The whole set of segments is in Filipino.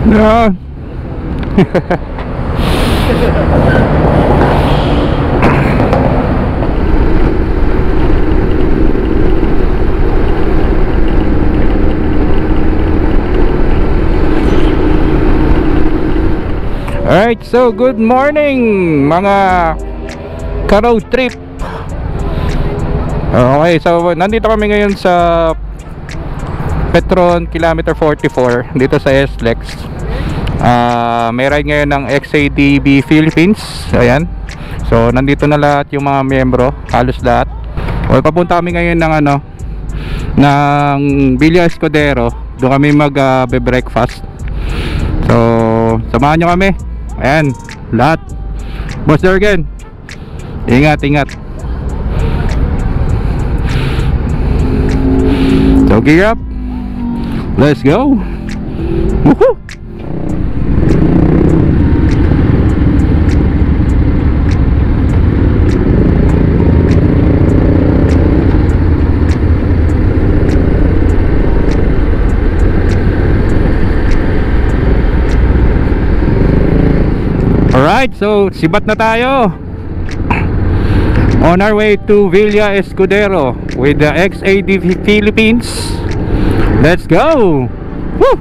Yeah. Alright, so good morning mga ka-road trip. Okay, so nandito kami ngayon sa Petron Kilometer 44 dito sa SLEX. May ride ngayon ng XADV Philippines. Ayan. So nandito na lahat yung mga miyembro, halos lahat. O papunta kami ngayon ng ng Villa Escudero. Doon kami mag-breakfast. So samahan nyo kami. Ayan, lahat. Boss Jurgen, ingat, ingat. So gear up. Let's go. Woohoo! Alright, so sibat na tayo. On our way to Villa Escudero with the XADV Philippines. Let's go! Woo!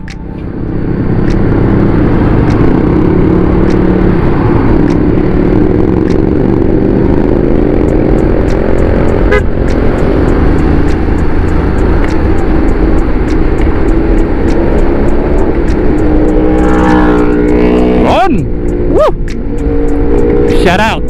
Shout out.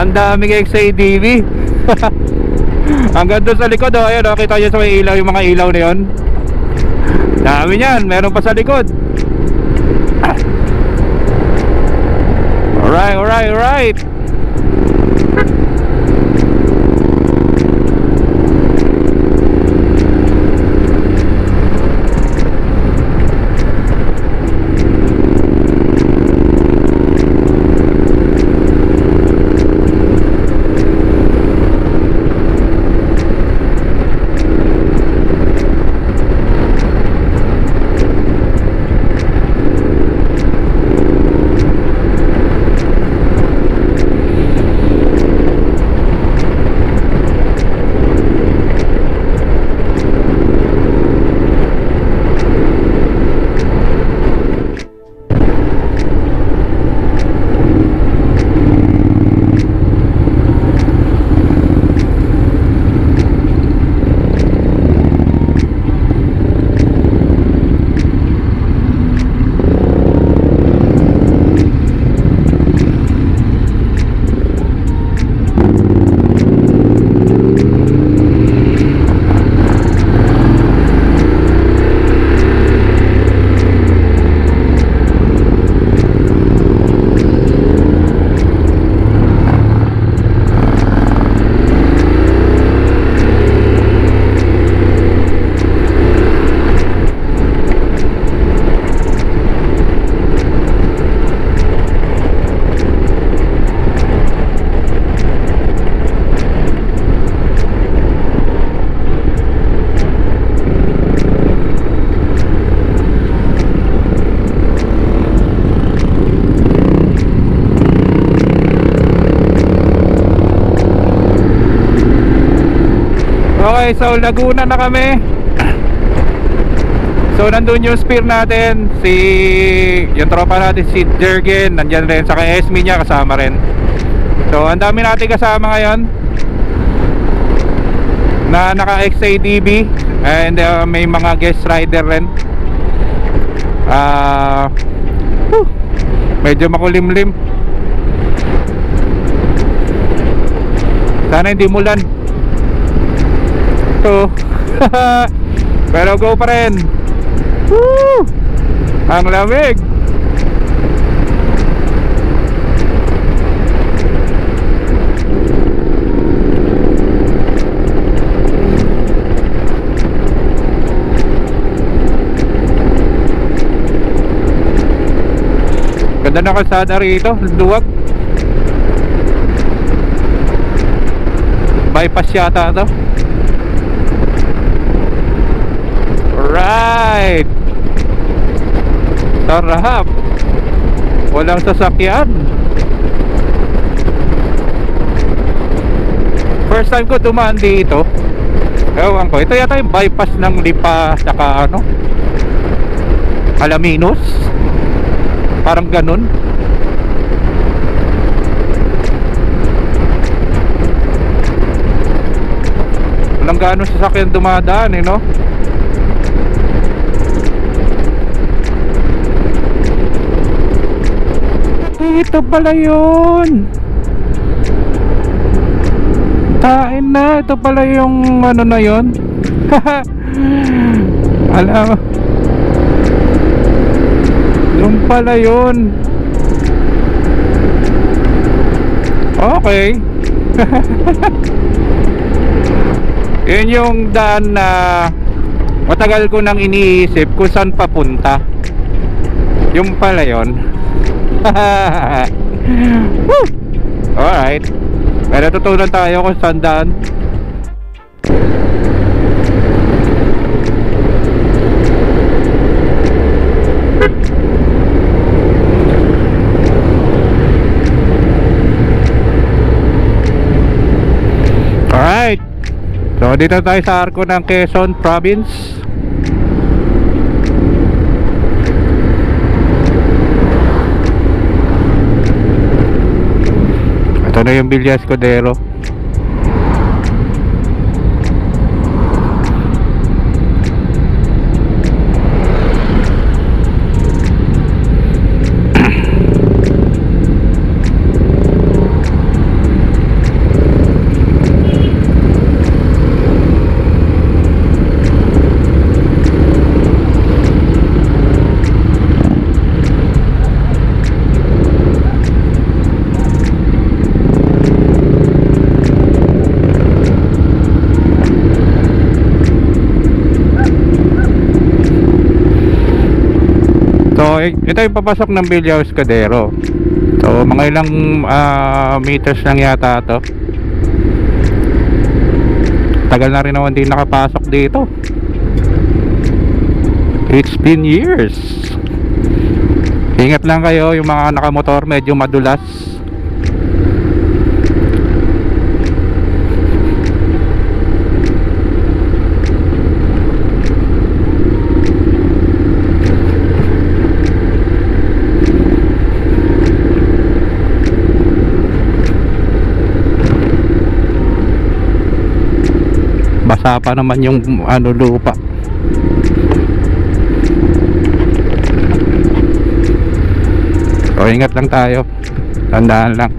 Ang daming XADV. Hanggang doon sa likod, oh, ayun, oh, kita nyo sa may ilaw, yung mga ilaw na yun. Dami yan, meron pa sa likod. Alright, alright, alright. Okay, so Laguna na kami. So nandun yung spear natin, yung tropa natin si Jergen, nandyan rin, saka Esme niya kasama rin. So ang dami natin kasama ngayon na naka XADB, and may mga guest rider rin. Medyo makulimlim. Sana hindi mulan. So pero go pa rin. Woo! Ang lamig. Ganda na kalsada rito, luwag. Bypass yata to. Alright, sarap. Walang sasakyan. First time ko dumaan dito. Ewan ko, ito yata yung bypass ng Lipa saka ano, Alaminos, parang ganun. Walang ganun sasakyan dumadaan no. Ito pala yun. Tain na, ito pala yung ano na yun. Alam, yung pala yun. Okay. Yun yung daan na matagal ko nang iniisip kung saan papunta. Yung pala yun. Alright, pero tutunan tayo kung saan daan. Alright, so dito tayo sa arko ng Quezon Province. Ito na yung Villa Escudero. So ito yung papasok ng Villa Escudero. So mga ilang meters lang yata to. Tagal na rin naman din nakapasok dito. It's been years. Ingat lang kayo, yung mga nakamotor medyo madulas. Basa pa naman yung ano, lupa. So ingat lang tayo, tandaan lang.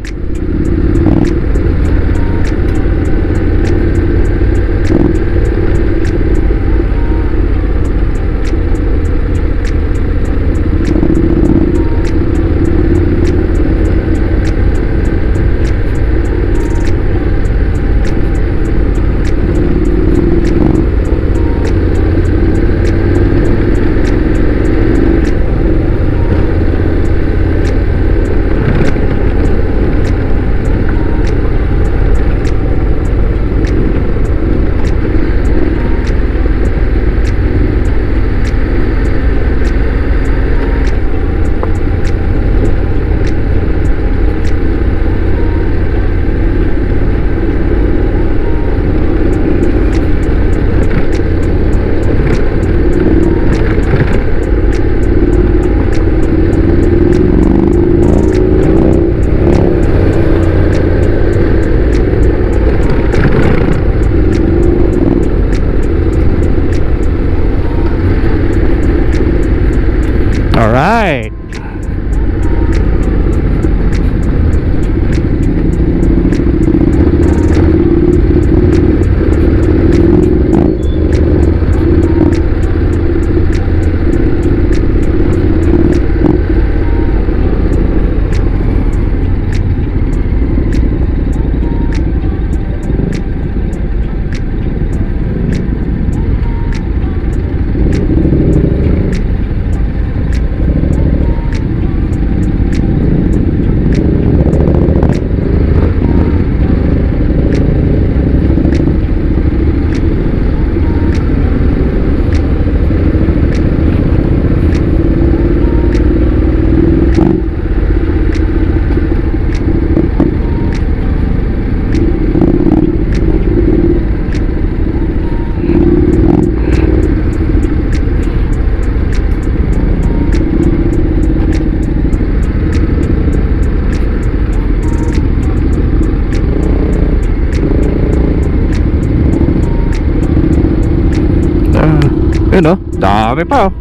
Yun oh, dami pa oh.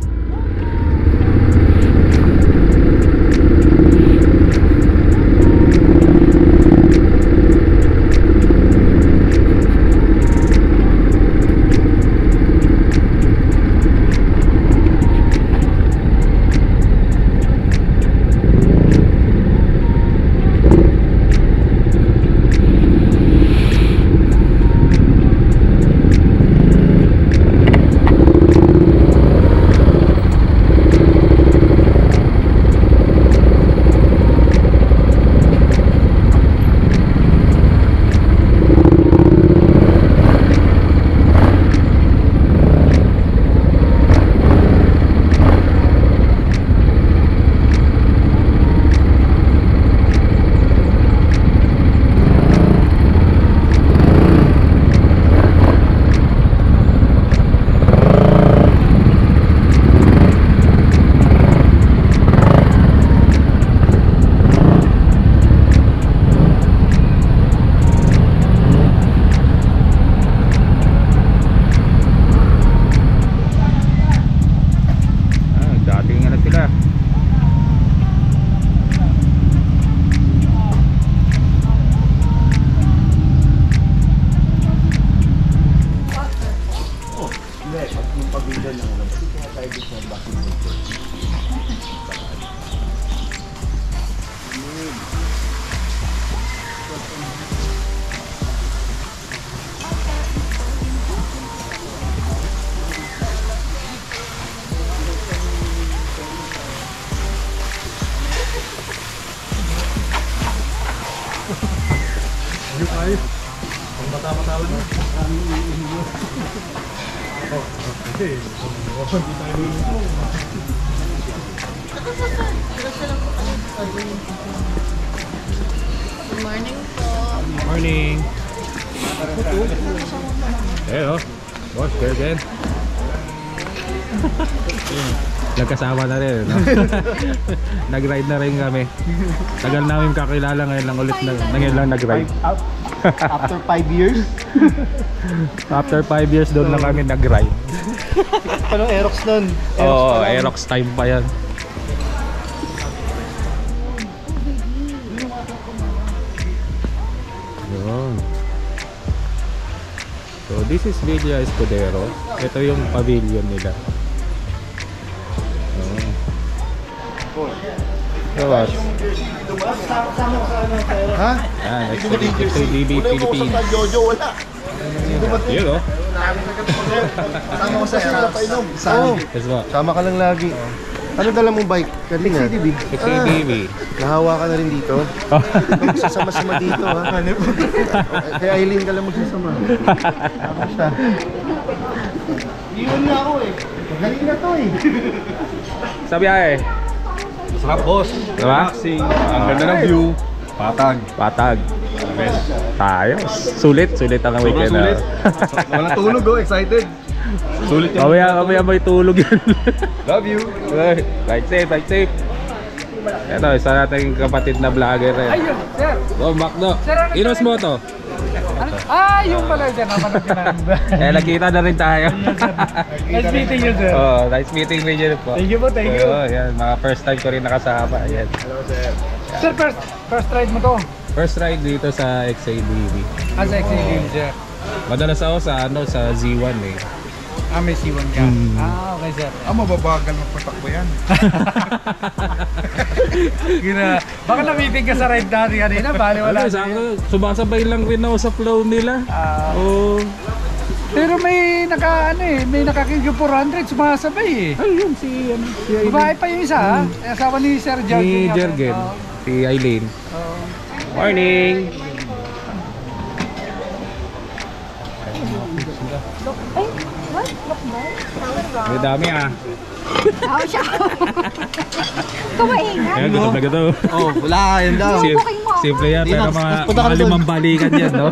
Good morning po. Morning. Eh oh, boss, there again. Nagkasama na rin, no? Nag-ride na rin kami. Tagal namin kakilala, ngayon lang ulit ngayon lang nag-ride. After 5 years? After 5 years doon lang kami nag-ride. Anong Aerox nun? Oo, Aerox time pa yan. Yun. So this is Villa Escudero. Ito yung pavilion nila. Diba? Ha? Yan, XADB Philippines. Jojo, wala. Yun o. Sama ko sa Aerox. Oo. Yes ba? Sama ka lang lagi. Ano dala mong bike? XADB. XADB. Nahawa ka na rin dito. Huwag sasama-sama dito ha. Kaya Aileen ka lang magsasama. Ako siya. Iwan na ako eh. Galing na to eh. Sabi ay. Sarap boss, relaxing, ang ganda ng view, patag. Patag. Best. Tayo. Sulit ang weekend. Sulit. Walang tulog oh, excited. Sulit yung Mamaya may tulog yan. love you. Ride safe, ride safe. Ito, isa nating kapatid na vlogger. Ayun, sir. Oh, Macdo. Sir, ano Inos mo to. Yung pala dyan. Napanood ka na. Nakita na rin tayo. Nice meeting you, sir. Oh, nice meeting rin yun po. Thank you po, thank you. Oh, yan, mga first time ko rin nakasama. Ayan. Sir, first ride mo to. First ride dito sa XADB. As XADB, sir. Madalas ako sa Z1 eh. May C1 ka. Okay, sir. Mababagal magpatakbo yan. Baka na-meeting ka sa ride dati kanina. Bali wala. Sumasabay lang rin ako sa flow nila. Oh. Pero may nakakigyo 400 sumasabay eh. Ayun, si Aileen. Babae pa yung isa ha. Asawa ni Sir Ni Jergen. Jergen. Si Aileen. Morning! May dami ah. Ako siya. Kumaingat. Kaya gutom na gutom. Oh, wala yan daw. Simple yan, Di pero na, mga punta ka na limang balikan yan, no?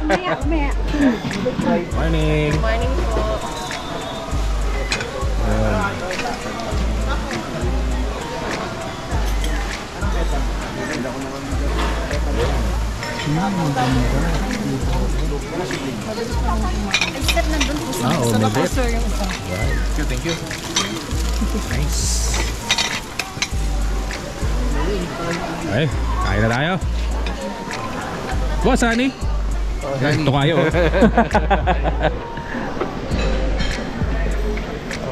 Maya. Morning! Morning po. Sir, nandun po sa Oh, may bet. sir yung isa. Thank you. Nice. Ay, kain na tayo. Boss, Sunny? Ito kayo.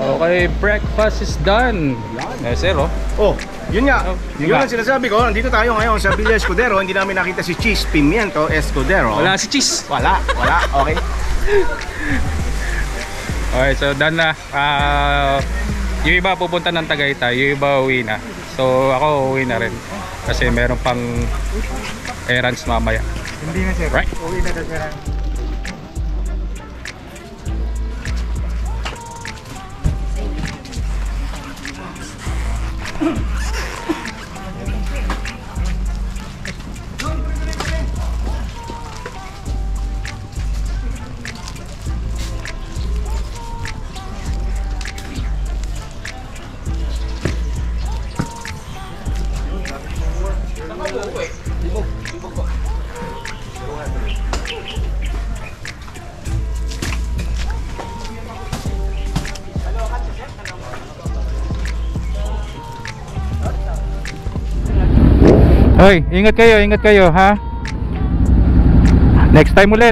Okay, breakfast is done. Eh, sir, oh. Oh, yun nga. Yun Yun nga. ang sinasabi ko. Nandito tayo ngayon sa Villa Escudero. Hindi namin nakita si Cheese Pimiento Escudero. Wala si Cheese. Wala. Okay. Okay, so done na. Yung iba pupunta ng Tagaytay, yung iba uwi na. So ako uwi na rin. Kasi meron pang errands mamaya. Hindi na sir. Right. Uwi na sir. Hoy, ingat kayo ha. Next time ulit.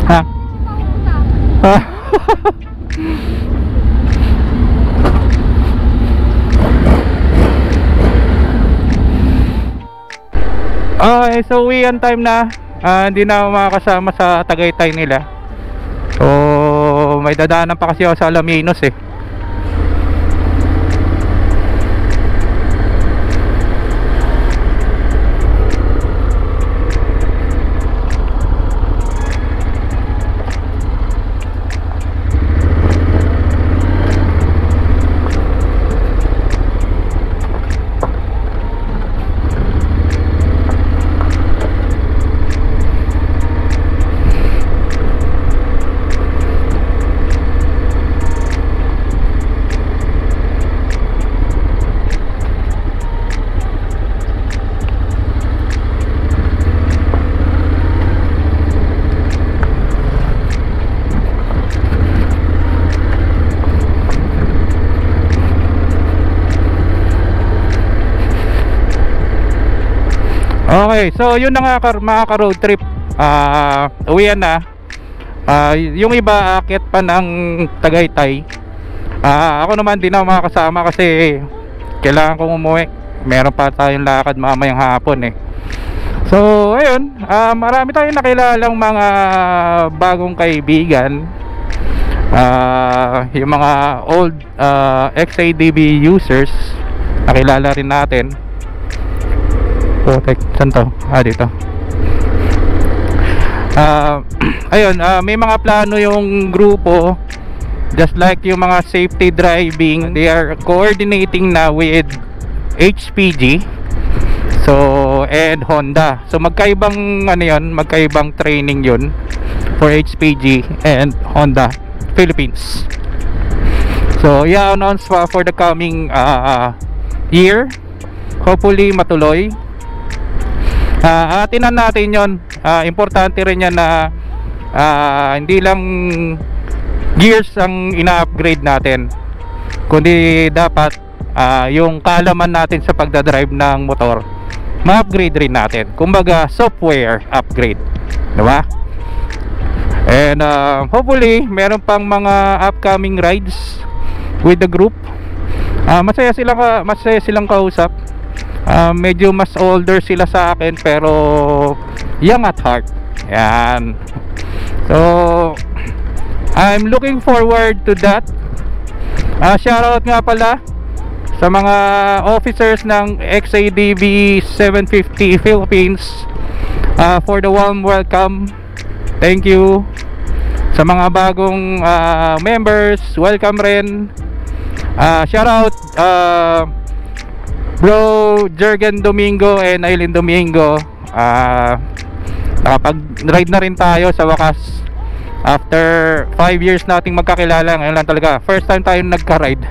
Ha? Okay, so uwian time na. Hindi na ako makakasama sa Tagaytay nila. So may dadaanan pa kasi ako sa Alaminos eh. Okay, so yun na nga mga ka-road trip. Uwian na. Yung iba aakyat pa ng Tagaytay. Ako naman din ako makakasama kasi kailangan kong umuwi. Meron pa tayong lakad mamayang hapon eh. So ayun, marami tayong nakilalang mga bagong kaibigan. Yung mga old XADB users nakilala rin natin. Saan to? Dito. Ayun, may mga plano yung grupo. Just like yung mga safety driving, they are coordinating na with HPG. So, and Honda. So, magkaibang ano yun, magkaibang training yun for HPG and Honda Philippines. So, i-announce for the coming year. Hopefully, matuloy. Atinan natin yon. Importante rin yan na hindi lang gears ang ina-upgrade natin, kundi dapat yung kaalaman natin sa pagdadrive ng motor ma-upgrade rin natin. Kumbaga software upgrade, diba? And hopefully meron pang mga upcoming rides with the group. Masaya silang kausap. Medyo mas older sila sa akin pero young at heart. Yan. So I'm looking forward to that. Shoutout nga pala sa mga officers ng XADB 750 Philippines for the warm welcome. Thank you. Sa mga bagong members, welcome rin. Shoutout Bro Jurgen Domingo and Aileen Domingo. Nakapag-ride na rin tayo sa wakas. After 5 years nating magkakilala, ngayon lang talaga first time tayo nagka-ride.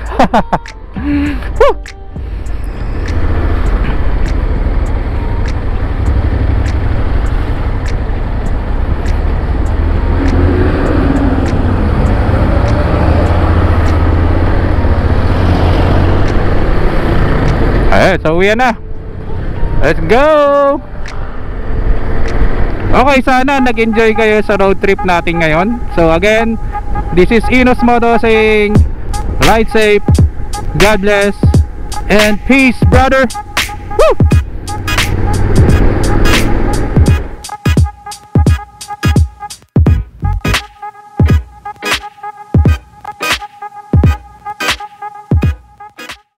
Ayun, so uwi na. Let's go! Okay, sana nag-enjoy kayo sa road trip natin ngayon. So again, this is Inos Moto saying ride safe, God bless, and peace, brother! Woo!